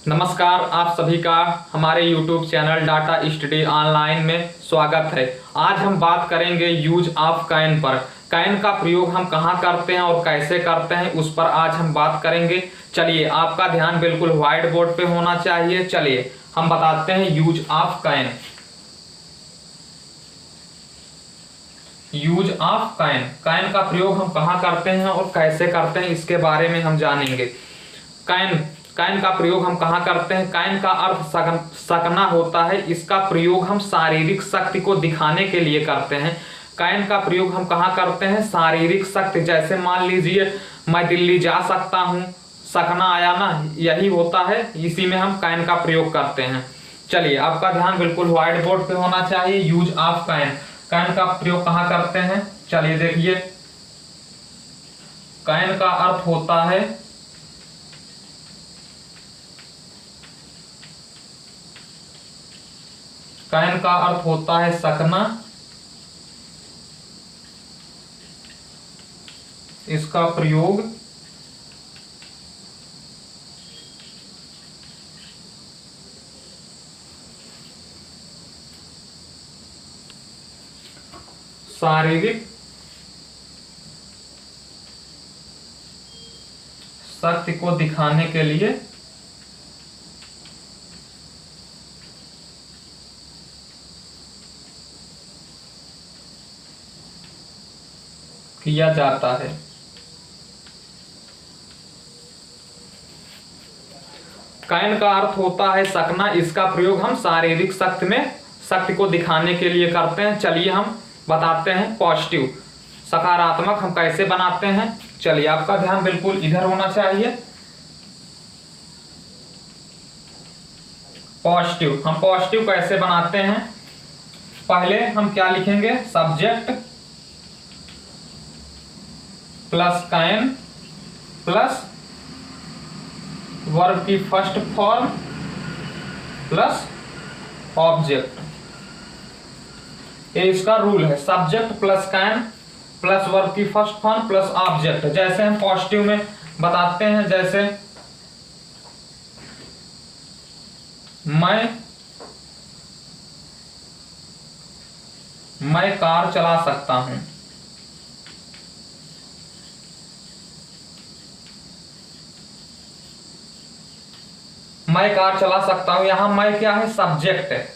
नमस्कार, आप सभी का हमारे YouTube channel data study online में स्वागत है। आज हम बात करेंगे यूज ऑफ कैन पर। कैन का प्रयोग हम कहाँ करते हैं और कैसे करते हैं, उस पर आज हम बात करेंगे। चलिए, आपका ध्यान बिल्कुल व्हाइट बोर्ड पे होना चाहिए। चलिए हम बताते हैं use of can. Use of can, can का प्रयोग हम कहाँ करते हैं और कैसे करते हैं, इसके बारे में हम जानेंगे। कैन का प्रयोग हम कहाँ करते हैं। कैन का अर्थ सकना होता है। इसका प्रयोग हम शारीरिक शक्ति को दिखाने के लिए करते हैं। कैन का प्रयोग हम कहाँ करते हैं, शारीरिक शक्ति। जैसे मान लीजिए मैं दिल्ली जा सकता हूँ, सकना आया ना, यही होता है, इसी में हम कैन का प्रयोग करते हैं। चलिए, आपका ध्यान बिल्कुल व्हाइट बोर्ड पे होना चाहिए। यूज ऑफ कैन, कैन का प्रयोग कहाँ करते हैं। चलिए देखिए, कैन का अर्थ होता है कैन का अर्थ होता है सकना। इसका प्रयोग शारीरिक शक्ति को दिखाने के लिए किया जाता है। कैन का अर्थ होता है सकना। इसका प्रयोग हम शारीरिक शक्ति को दिखाने के लिए करते हैं। चलिए हम बताते हैं पॉजिटिव, सकारात्मक हम कैसे बनाते हैं। चलिए, आपका ध्यान बिल्कुल इधर होना चाहिए। पॉजिटिव, हम पॉजिटिव कैसे बनाते हैं। पहले हम क्या लिखेंगे, subject plus can plus verb की फर्स्ट फॉर्म प्लस ऑब्जेक्ट। ये इसका रूल है, subject plus can plus verb की फर्स्ट फॉर्म प्लस ऑब्जेक्ट। जैसे हम पॉजिटिव में बताते हैं, जैसे मैं कार चला सकता हूं। मैं कार चला सकता हूं। यहां मैं क्या है, सब्जेक्ट है।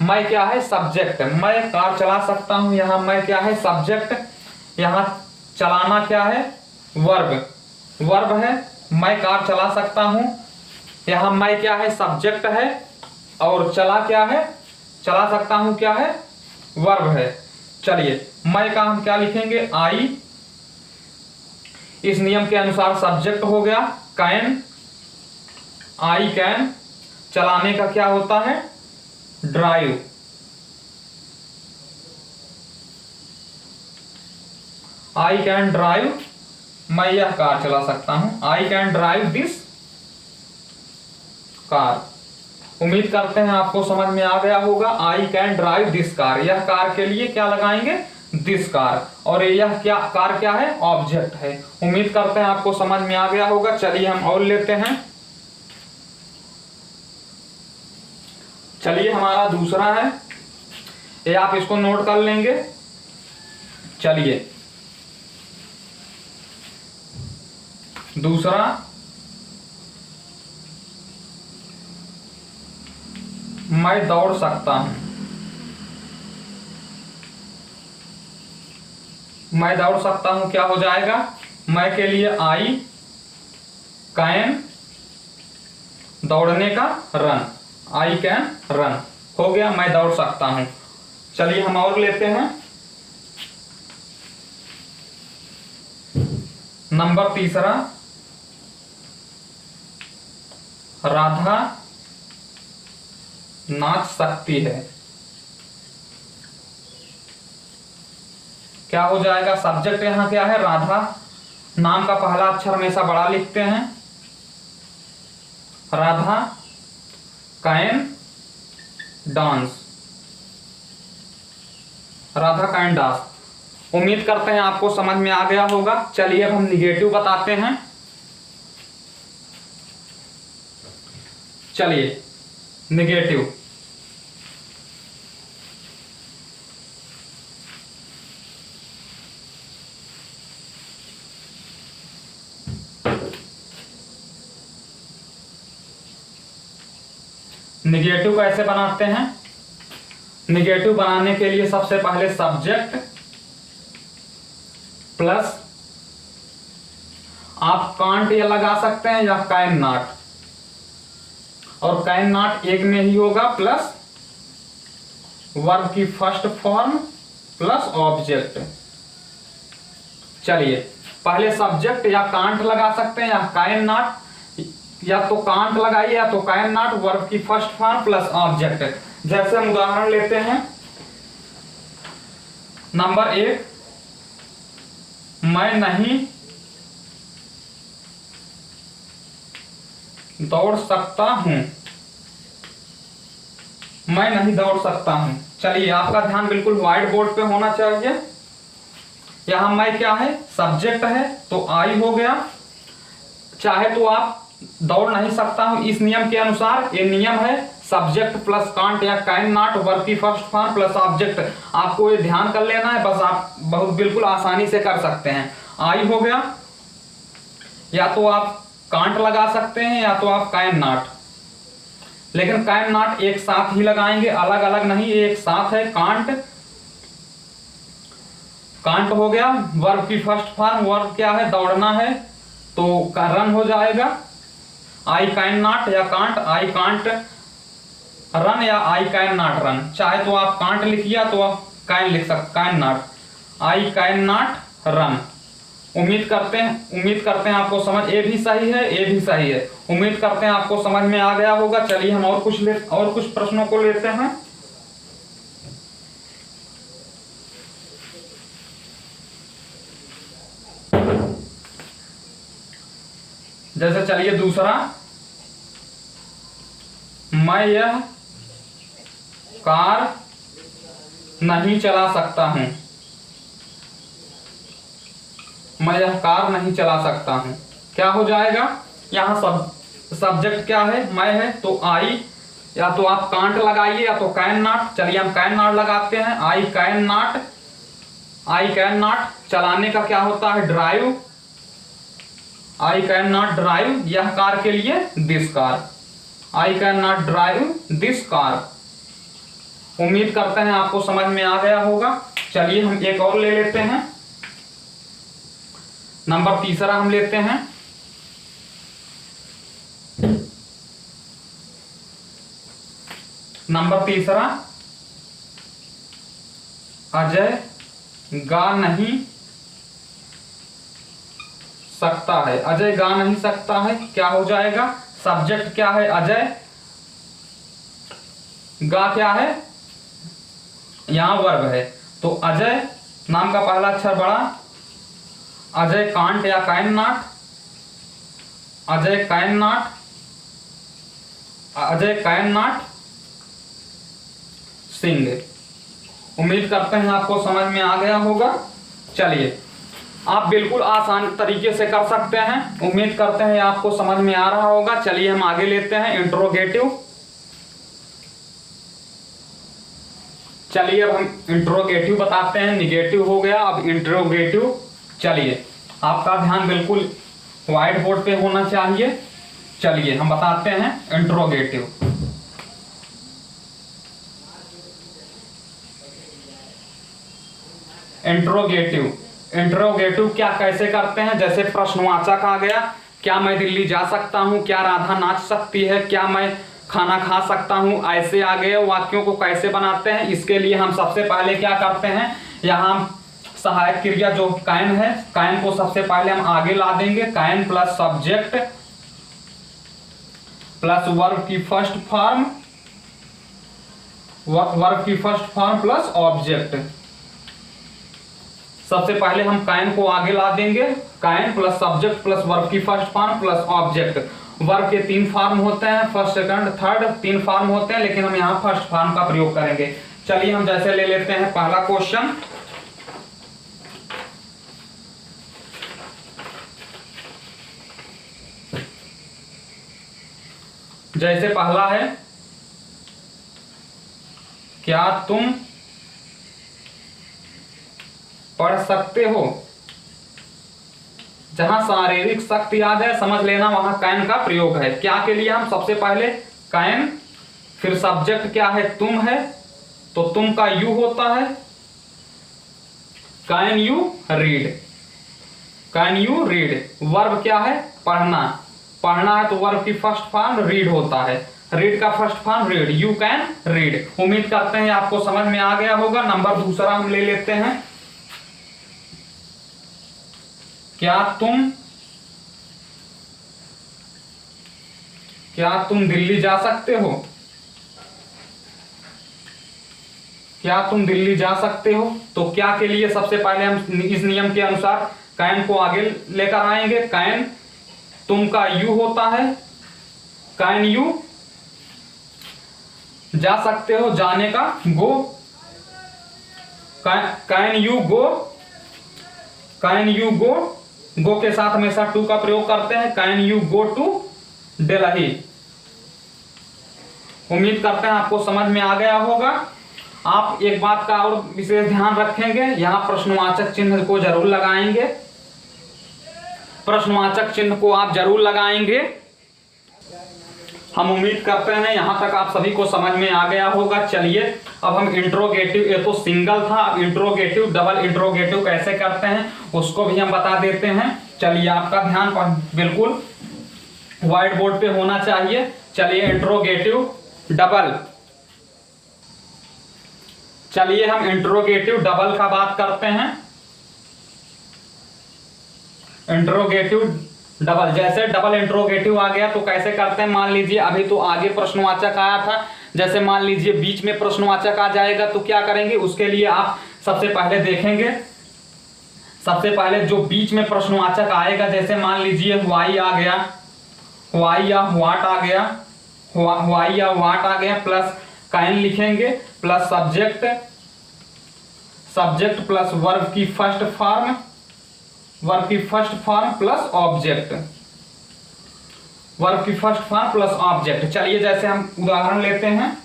मैं क्या है, सब्जेक्ट। मैं कार चला सकता हूं, यहां मैं क्या है, सब्जेक्ट। यहां चलाना क्या है, वर्ब है। मैं कार चला सकता हूं, यहां मैं क्या है, सब्जेक्ट है। और चला क्या है, चला सकता हूं क्या है, वर्ब है। चलिए, मैं का हम क्या लिखेंगे, आई। इस नियम के अनुसार सब्जेक्ट हो गया कैन, आई कैन। चलाने का क्या होता है, ड्राइव। आई कैन ड्राइव, मैं यह कार चला सकता हूं। I can drive this car. उम्मीद करते हैं आपको समझ में आ गया होगा। I can drive this car, यह कार के लिए क्या लगाएंगे, दिस कार। और यह क्या कार क्या है, ऑब्जेक्ट है। उम्मीद करते हैं आपको समझ में आ गया होगा। चलिए हम और लेते हैं। चलिए, हमारा दूसरा है, ये आप इसको नोट कर लेंगे। चलिए, दूसरा, मैं दौड़ सकता हूं। मैं दौड़ सकता हूं क्या हो जाएगा, मैं के लिए आई कैन, दौड़ने का रन, आई कैन रन हो गया, मैं दौड़ सकता हूं। चलिए हम और लेते हैं। नंबर तीसरा, राधा नाच सकती है। क्या हो जाएगा, सब्जेक्ट यहां क्या है, राधा। नाम का पहला अक्षर हमेशा बड़ा लिखते हैं। Radha can dance, Radha can dance. उम्मीद करते हैं आपको समझ में आ गया होगा। चलिए अब हम निगेटिव बताते हैं। चलिए निगेटिव। निगेटिव कैसे बनाते हैं? निगेटिव बनाने के लिए सबसे पहले सब्जेक्ट प्लस, आप कांट या लगा सकते हैं या कैन नॉट, और कैन नॉट एक में ही होगा, प्लस वर्ब की फर्स्ट फॉर्म प्लस ऑब्जेक्ट। चलिए पहले सब्जेक्ट या कांट लगा सकते हैं या कैन नॉट, या तो कांट लगाइए या तो कैन नॉट, वर्ब की फर्स्ट फॉर्म प्लस ऑब्जेक्ट। जैसे हम उदाहरण लेते हैं, नंबर 1, मैं नहीं दौड़ सकता हूं। मैं नहीं दौड़ सकता हूं। चलिए आपका ध्यान बिल्कुल व्हाइट बोर्ड पे होना चाहिए। यहां मैं क्या है? सब्जेक्ट है, तो आई हो गया। चाहे तो आप दौड़ नहीं सकता हूं इस नियम के अनुसार, ये नियम है सब्जेक्ट प्लस कांट या कैन नॉट, वर्ब की फर्स्ट फॉर्म प्लस ऑब्जेक्ट। आपको ये ध्यान कर लेना है, बस आप बहुत बिल्कुल आसानी से कर सकते हैं। आई हो गया, या तो आप कांट लगा सकते हैं या तो आप कैन नॉट, लेकिन कैन नॉट एक साथ ही लगाएंगे, अलग अलग नहीं, एक साथ है। कांट, कांट हो गया, वर्ब की फर्स्ट फॉर्म, वर्ब क्या है? दौड़ना है, तो रन हो जाएगा। आई कैन नॉट या कांट, आई कांट रन या आई कैन नॉट रन। चाहे तो आप कांट लिखिए तो आप कैन लिख सकते, can not, I can not run. उम्मीद करते हैं आपको समझ, ए भी सही है, ए भी सही है। उम्मीद करते हैं आपको समझ में आ गया होगा। चलिए हम और कुछ प्रश्नों को लेते हैं। जैसे चलिए दूसरा, मैं यह कार नहीं चला सकता हूं। मैं यह कार नहीं चला सकता हूं, क्या हो जाएगा? यहां सब्जेक्ट क्या है? मैं है, तो आई, या तो आप कांट लगाइए या तो कैन नॉट। चलिए हम कैन नॉट लगाते हैं। I can not, I can not चलाने का क्या होता है? Drive. I can not drive, यह कार के लिए this car. I can not drive this car. उम्मीद करते हैं आपको समझ में आ गया होगा। चलिए हम एक और ले लेते हैं। नंबर तीसरा हम लेते हैं। नंबर तीसरा, अजय गा नहीं सकता है। अजय गा नहीं सकता है, क्या हो जाएगा? सब्जेक्ट क्या है? अजय, गा क्या है? यहां वर्ब है, तो अजय नाम का पहला अक्षर बड़ा। अजय कांट या can not, Ajay can not, Ajay can not sing. उम्मीद करते हैं आपको समझ में आ गया होगा। चलिए आप बिल्कुल आसान तरीके से कर सकते हैं। उम्मीद करते हैं आपको समझ में आ रहा होगा। चलिए हम आगे लेते हैं इंट्रोगेटिव। चलिए अब हम इंट्रोगेटिव बताते हैं। निगेटिव हो गया, अब इंट्रोगेटिव। चलिए आपका ध्यान बिल्कुल व्हाइट बोर्ड पे होना चाहिए। चलिए हम बताते हैं इंट्रोगेटिव। इंट्रोगेटिव क्या कैसे करते हैं? जैसे प्रश्नवाचक आ गया, क्या मैं दिल्ली जा सकता हूं, क्या राधा नाच सकती है, क्या मैं खाना खा सकता हूं, ऐसे आ गए वाक्यों को कैसे बनाते हैं? इसके लिए हम सबसे पहले क्या करते हैं, यहाँ सहायक क्रिया जो कैन है, कैन को सबसे पहले हम आगे ला देंगे। Can plus subject plus verb की फर्स्ट फॉर्म, वर्ब की फर्स्ट फॉर्म प्लस ऑब्जेक्ट। सबसे पहले हम कैन को आगे ला देंगे। Can plus subject plus verb की first form plus object. Verb के 3 फॉर्म होते हैं, फर्स्ट सेकंड थर्ड, 3 फॉर्म होते हैं, लेकिन हम यहाँ फर्स्ट फॉर्म का प्रयोग करेंगे। चलिए हम जैसे ले लेते हैं पहला क्वेश्चन। जैसे पहला है, क्या तुम पढ़ सकते हो। जहां शारीरिक शक्ति आ जाए समझ लेना वहां कैन का प्रयोग है। क्या के लिए हम सबसे पहले कैन, फिर सब्जेक्ट क्या है, तुम है, तो तुम का यू होता है, can you read, can you read. Verb क्या है, पढ़ना, पढ़ना है तो वर्ब की फर्स्ट फॉर्म रीड होता है, रीड का first form read, you can read. उम्मीद करते हैं आपको समझ में आ गया होगा। नंबर दूसरा हम ले लेते हैं, क्या तुम दिल्ली जा सकते हो। क्या तुम दिल्ली जा सकते हो, तो क्या के लिए सबसे पहले हम इस नियम के अनुसार कैन को आगे लेकर आएंगे। कैन तुम का यू होता है, कैन यू, जा सकते हो जाने का go, can you go, can you go, go के साथ हमेशा टू का प्रयोग करते हैं, can you go to Delhi. उम्मीद करते हैं आपको समझ में आ गया होगा। आप एक बात का और विशेष ध्यान रखेंगे, यहां प्रश्नवाचक चिन्ह को जरूर लगाएंगे, प्रश्नवाचक चिन्ह को आप जरूर लगाएंगे। हम उम्मीद करते हैं यहां तक आप सभी को समझ में आ गया होगा। चलिए अब हम इंट्रोगेटिव, ये तो सिंगल था, अब इंट्रोगेटिव डबल इंट्रोगेटिव कैसे करते हैं उसको भी हम बता देते हैं। चलिए आपका ध्यान बिल्कुल व्हाइट बोर्ड पे होना चाहिए। चलिए इंट्रोगेटिव डबल, चलिए हम इंट्रोगेटिव डबल का बात करते हैं। इंट्रोगेटिव डबल, जैसे डबल इंट्रोगेटिव आ गया तो कैसे करते हैं, मान लीजिए अभी तो आगे प्रश्नवाचक आया था, जैसे मान लीजिए बीच में प्रश्नवाचक आ जाएगा तो क्या करेंगे, उसके लिए आप सबसे पहले देखेंगे, सबसे पहले जो बीच में प्रश्नवाचक आएगा, जैसे मान लीजिए व्हाई आ गया, व्हाई या व्हाट आ गया, व्हाई या व्हाट आ गया, प्लस कैन लिखेंगे, plus subject, subject plus verb की फर्स्ट फॉर्म, वर्ब की first form plus object, verb की फर्स्ट फॉर्म प्लस ऑब्जेक्ट। चलिए जैसे हम उदाहरण लेते हैं,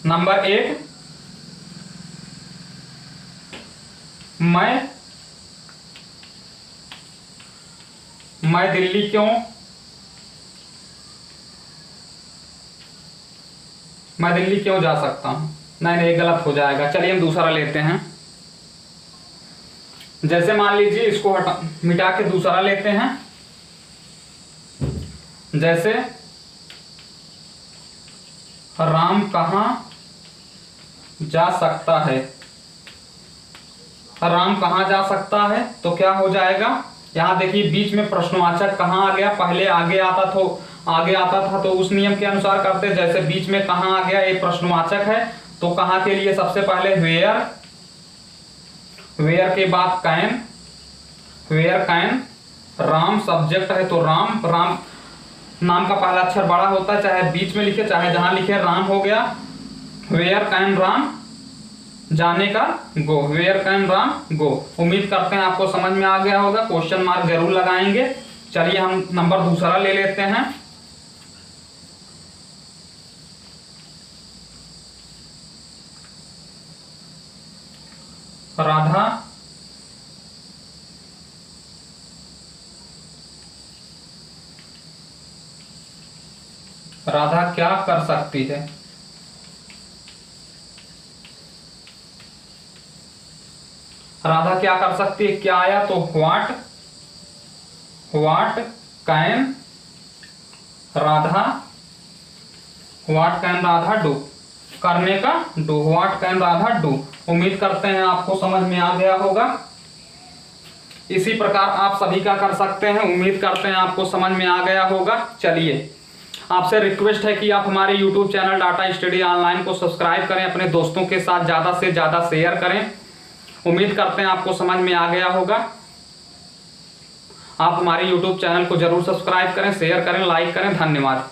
नंबर 1, मैं दिल्ली क्यों, मैं दिल्ली क्यों जा सकता हूं, नहीं ये गलत हो जाएगा। चलिए हम दूसरा लेते हैं, जैसे मान लीजिए इसको मिटा के दूसरा लेते हैं, जैसे राम कहां जा सकता है, राम कहां जा सकता है, तो क्या हो जाएगा, यहां देखिए बीच में प्रश्नवाचक कहां आ गया, पहले आगे आता था तो उस नियम के अनुसार करते, जैसे बीच में कहां आ गया, ये प्रश्नवाचक है तो कहां के लिए सबसे पहले वेयर, वेयर के बाद can, where can, Ram subject है तो राम, राम नाम का पहला अक्षर बड़ा होता है, चाहे बीच में लिखे चाहे जहां लिखे, राम हो गया, वेयर कैन राम, जाने का गो, वेयर कैन राम गो। उम्मीद करते हैं आपको समझ में आ गया होगा, क्वेश्चन मार्क जरूर लगाएंगे। चलिए हम नंबर दूसरा ले लेते हैं, राधा राधा क्या कर सकती है, राधा क्या कर सकती है, क्या आया तो what, what can Radha, what can Radha do, करने का do, what can Radha do. उम्मीद करते हैं आपको समझ में आ गया होगा। इसी प्रकार आप सभी का कर सकते हैं, उम्मीद करते हैं आपको समझ में आ गया होगा। चलिए आपसे रिक्वेस्ट है कि आप हमारे YouTube channel data study online को सब्सक्राइब करें, अपने दोस्तों के साथ ज़्यादा से ज़्यादा शेयर करें। उम्मीद करते हैं आपको समझ में आ गया होगा। आप हमारे YouTube चैनल को जरूर सब्सक्राइब करें, शेयर करें, लाइक करें। धन्यवाद।